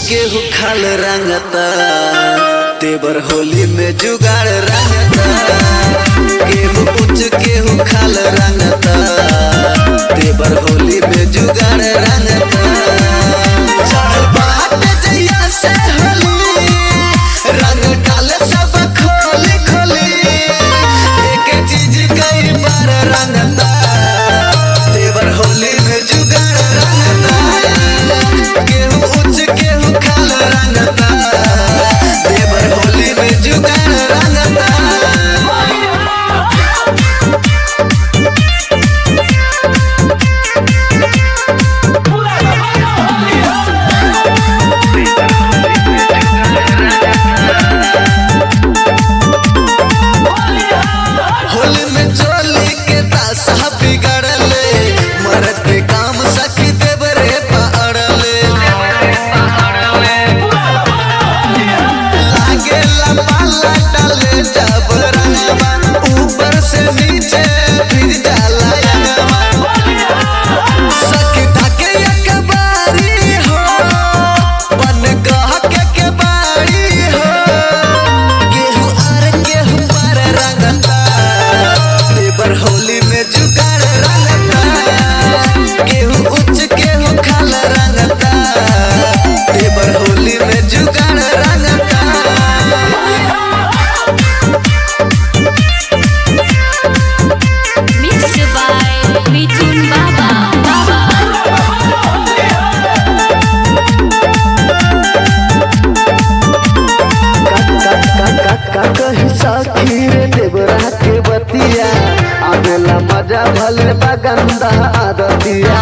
केहू खाल रंगता तेबर होली में जुगाड़ रंगता। केहू उच्च केहू खाल रंगता तेबर होली में जुगाड़ रंगता। चढ़ बाट जइया से होली रंग डाले सब खोली खोली एक चीज कई बार रंगता तेबर होली में जुगाड़ रंगता। केहू उच्च केहू खाल रंगता तेबर होली में जुगाड़ रंगता। होली में चोली के तासा बिगड़ले मरद पे काम सखी देवरे पड़ले। लागेला पाला डाले जब रंगवा ऊपर से नीचे फिर जाला यंगवा। सखी ढके एक बारी हो बन कह के बारी हो केहू आर केहू पार रंगता तेबर होली में जुगाड़ रंगता। केहू उच्च केहू खाल रंगता तेबर होली में जुगाड़ रंगता। Mixed by Mithun Baba. कही सखी रे देवरा के बतिया आवेला मजा भले बगंदा आदतिया।